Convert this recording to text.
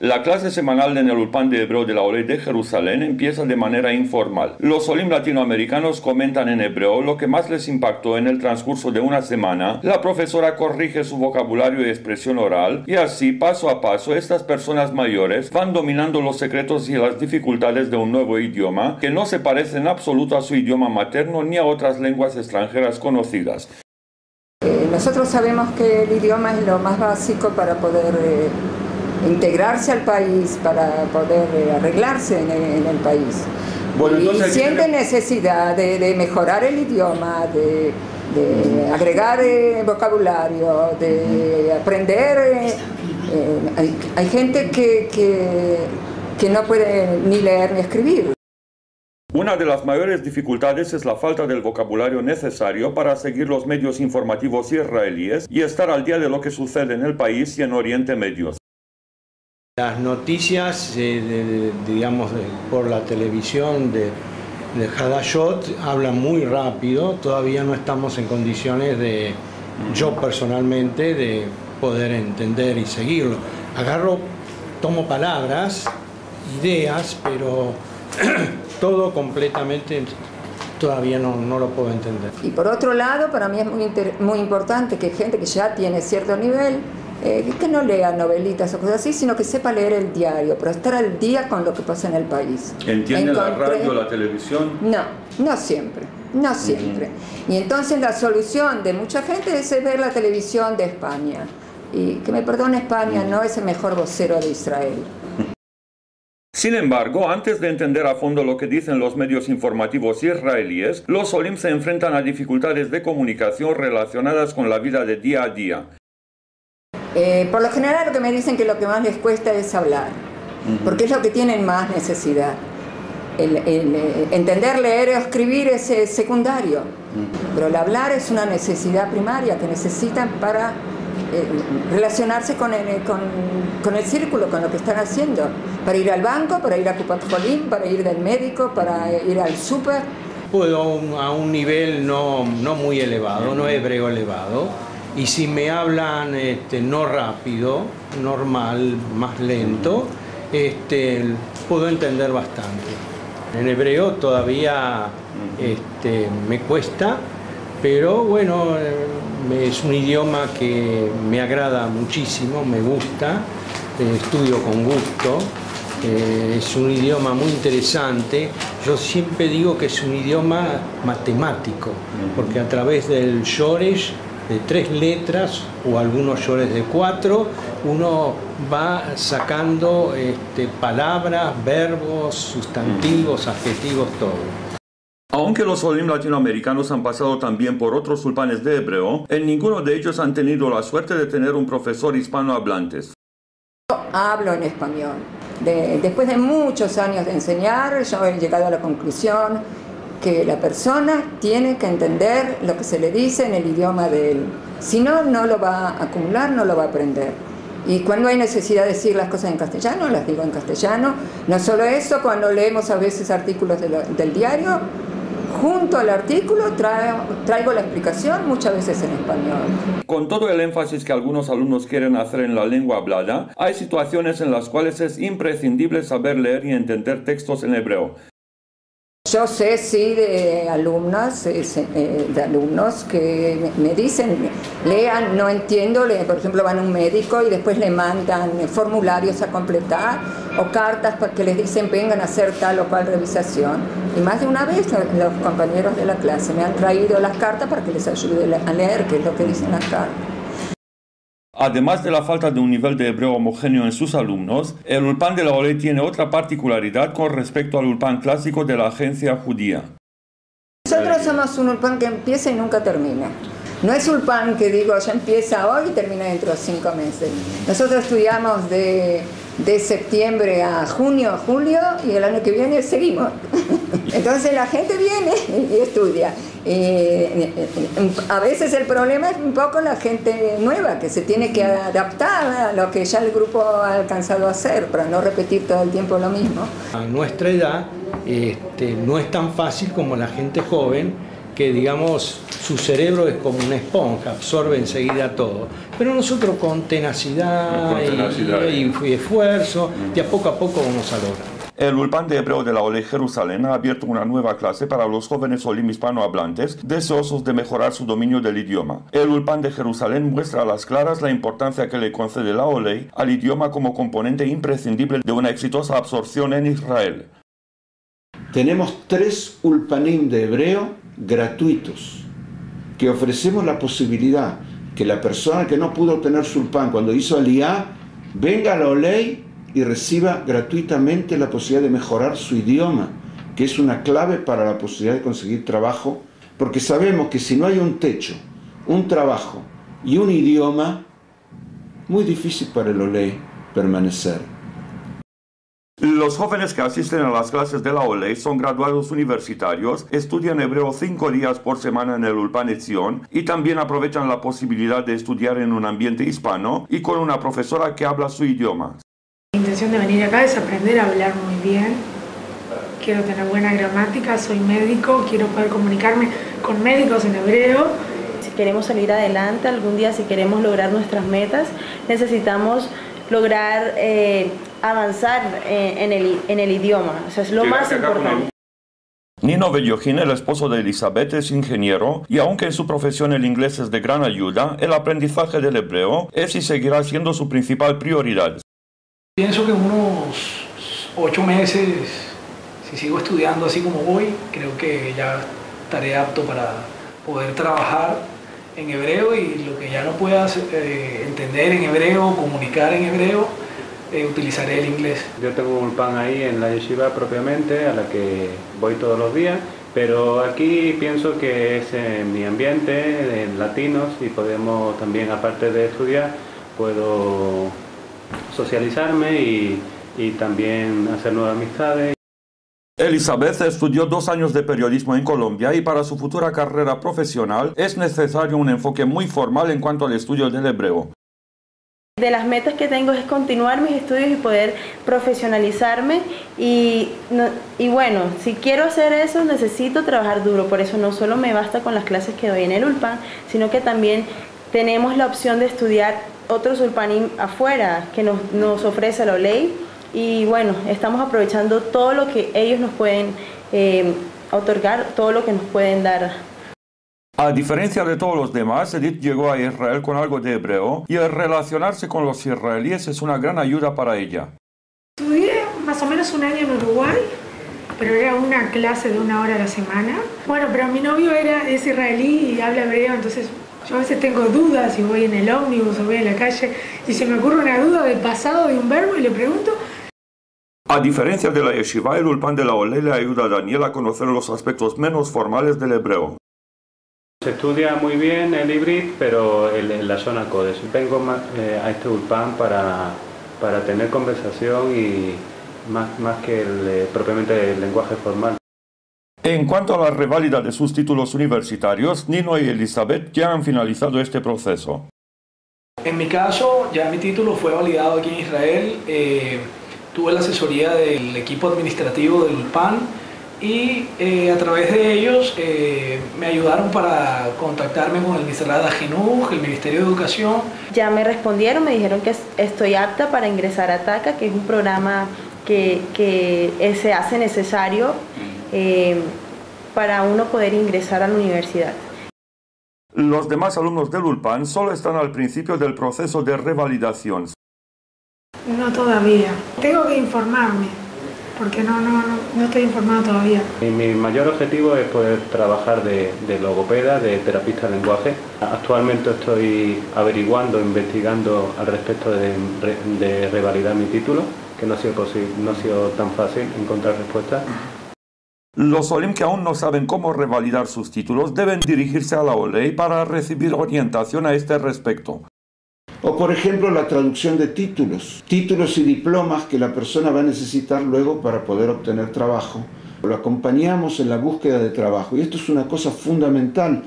La clase semanal en el Ulpan de Hebreo de la Olei de Jerusalén empieza de manera informal. Los Olim latinoamericanos comentan en hebreo lo que más les impactó en el transcurso de una semana. La profesora corrige su vocabulario y expresión oral y así, paso a paso, estas personas mayores van dominando los secretos y las dificultades de un nuevo idioma que no se parece en absoluto a su idioma materno ni a otras lenguas extranjeras conocidas. Nosotros sabemos que el idioma es lo más básico para poder integrarse al país, para poder arreglarse en el país. Bueno, y siente necesidad de mejorar el idioma, de agregar vocabulario, de aprender. Hay gente que no puede ni leer ni escribir. Una de las mayores dificultades es la falta del vocabulario necesario para seguir los medios informativos israelíes y estar al día de lo que sucede en el país y en Oriente Medio. Las noticias, digamos, por la televisión de Hadashot hablan muy rápido, todavía no estamos en condiciones yo personalmente, de poder entender y seguirlo. Tomo palabras, ideas, pero todo completamente todavía no lo puedo entender. Y por otro lado, para mí es muy importante que gente que ya tiene cierto nivel, que no lea novelitas o cosas así, sino que sepa leer el diario, pero estar al día con lo que pasa en el país. ¿Entiende la radio, la televisión? No siempre. Y entonces la solución de mucha gente es ver la televisión de España. Y que me perdone España, no es el mejor vocero de Israel. Sin embargo, antes de entender a fondo lo que dicen los medios informativos israelíes, los Olim se enfrentan a dificultades de comunicación relacionadas con la vida de día a día. Por lo general lo que me dicen que lo que más les cuesta es hablar, porque es lo que tienen más necesidad. Entender, leer o escribir es secundario, pero el hablar es una necesidad primaria que necesitan para relacionarse con el círculo, con lo que están haciendo, para ir al banco, para ir a Kupat Jolim, para ir del médico, para ir al súper. Puedo a un nivel no muy elevado, no hebreo elevado, y si me hablan no rápido, normal, más lento, puedo entender bastante. En hebreo todavía me cuesta, pero bueno, es un idioma que me agrada muchísimo, me gusta, estudio con gusto, es un idioma muy interesante. Yo siempre digo que es un idioma matemático, porque a través del shoresh, de 3 letras o algunos shoresh de 4, uno va sacando palabras, verbos, sustantivos, adjetivos, todo. Aunque los Olim latinoamericanos han pasado también por otros ulpanes de hebreo, en ninguno de ellos han tenido la suerte de tener un profesor hispanohablantes. Yo hablo en español. Después de muchos años de enseñar, yo he llegado a la conclusión que la persona tiene que entender lo que se le dice en el idioma de él. Si no, no lo va a acumular, no lo va a aprender. Y cuando hay necesidad de decir las cosas en castellano, las digo en castellano. No solo eso, cuando leemos a veces artículos del diario, junto al artículo traigo la explicación, muchas veces en español. Con todo el énfasis que algunos alumnos quieren hacer en la lengua hablada, hay situaciones en las cuales es imprescindible saber leer y entender textos en hebreo. Yo sé, sí, de alumnos que me dicen, lean, no entiendo, por ejemplo, van a un médico y después le mandan formularios a completar o cartas que les dicen vengan a hacer tal o cual revisación. Y más de una vez los compañeros de la clase me han traído las cartas para que les ayude a leer qué es lo que dicen las cartas. Además de la falta de un nivel de hebreo homogéneo en sus alumnos, el Ulpan de la Olei tiene otra particularidad con respecto al Ulpan clásico de la agencia judía. Nosotros somos un Ulpan que empieza y nunca termina. No es Ulpan que digo ya empieza hoy y termina dentro de 5 meses. Nosotros estudiamos de septiembre a junio, a julio, y el año que viene seguimos. Entonces la gente viene y estudia. A veces el problema es un poco la gente nueva que se tiene que adaptar a lo que ya el grupo ha alcanzado a hacer para no repetir todo el tiempo lo mismo. A nuestra edad no es tan fácil como la gente joven que digamos, su cerebro es como una esponja, absorbe enseguida todo. Pero nosotros con tenacidad, y esfuerzo, de a poco vamos a lograr. El Ulpan de Hebreo de la Oley Jerusalén ha abierto una nueva clase para los jóvenes olim hispanohablantes deseosos de mejorar su dominio del idioma. El Ulpan de Jerusalén muestra a las claras la importancia que le concede la Oley al idioma como componente imprescindible de una exitosa absorción en Israel. Tenemos 3 ulpanim de hebreo gratuitos, que ofrecemos la posibilidad que la persona que no pudo obtener su ulpan cuando hizo aliyá, venga a la Oley y reciba gratuitamente la posibilidad de mejorar su idioma, que es una clave para la posibilidad de conseguir trabajo, porque sabemos que si no hay un techo, un trabajo y un idioma, muy difícil para el Oley permanecer. Los jóvenes que asisten a las clases de la Oley son graduados universitarios, estudian hebreo 5 días por semana en el Ulpan Etzion y también aprovechan la posibilidad de estudiar en un ambiente hispano y con una profesora que habla su idioma. Mi intención de venir acá es aprender a hablar muy bien. Quiero tener buena gramática, soy médico, quiero poder comunicarme con médicos en hebreo. Si queremos salir adelante algún día, si queremos lograr nuestras metas, necesitamos lograr avanzar en el idioma. O sea, es lo más importante. Nino Vellojín, el esposo de Elizabeth, es ingeniero y aunque en su profesión el inglés es de gran ayuda, el aprendizaje del hebreo es y seguirá siendo su principal prioridad. Pienso que unos 8 meses, si sigo estudiando así como voy, creo que ya estaré apto para poder trabajar en hebreo y lo que ya no pueda entender en hebreo, comunicar en hebreo, utilizaré el inglés. Yo tengo un ulpan ahí en la yeshiva propiamente, a la que voy todos los días, pero aquí pienso que es mi ambiente, en latinos, y podemos también, aparte de estudiar, puedo socializarme y también hacer nuevas amistades. Elizabeth estudió 2 años de periodismo en Colombia y para su futura carrera profesional es necesario un enfoque muy formal en cuanto al estudio del hebreo. De las metas que tengo es continuar mis estudios y poder profesionalizarme y bueno, si quiero hacer eso necesito trabajar duro, por eso no solo me basta con las clases que doy en el Ulpan, sino que también tenemos la opción de estudiar otros Ulpanim afuera que nos ofrece la Oley y bueno, estamos aprovechando todo lo que ellos nos pueden otorgar, todo lo que nos pueden dar. A diferencia de todos los demás, Edith llegó a Israel con algo de hebreo y el relacionarse con los israelíes es una gran ayuda para ella. Estudié más o menos un año en Uruguay, pero era una clase de 1 hora a la semana. Bueno, pero mi novio es israelí y habla hebreo, entonces yo a veces tengo dudas si voy en el ómnibus o voy en la calle y se me ocurre una duda del pasado de un verbo y le pregunto. A diferencia de la yeshiva, el Ulpan de la Oley le ayuda a Daniel a conocer los aspectos menos formales del hebreo. Se estudia muy bien el hibrid, pero en la zona Kodesh. Vengo a este Ulpan para tener conversación y más que propiamente el lenguaje formal. En cuanto a la reválida de sus títulos universitarios, Nino y Elizabeth ya han finalizado este proceso. En mi caso, ya mi título fue validado aquí en Israel. Tuve la asesoría del equipo administrativo del Ulpan y a través de ellos me ayudaron para contactarme con el Ministerio de Jinuj, el Ministerio de Educación. Ya me respondieron, me dijeron que estoy apta para ingresar a TACA, que es un programa que se hace necesario para uno poder ingresar a la universidad. Los demás alumnos del Ulpan solo están al principio del proceso de revalidación. No todavía. Tengo que informarme, porque no estoy informado todavía. Mi mayor objetivo es poder trabajar de logopeda, de terapista de lenguaje. Actualmente estoy averiguando, investigando al respecto de revalidar mi título, que no ha sido tan fácil encontrar respuestas. Los olim que aún no saben cómo revalidar sus títulos deben dirigirse a la Oley para recibir orientación a este respecto. O por ejemplo la traducción de títulos y diplomas que la persona va a necesitar luego para poder obtener trabajo. Lo acompañamos en la búsqueda de trabajo y esto es una cosa fundamental.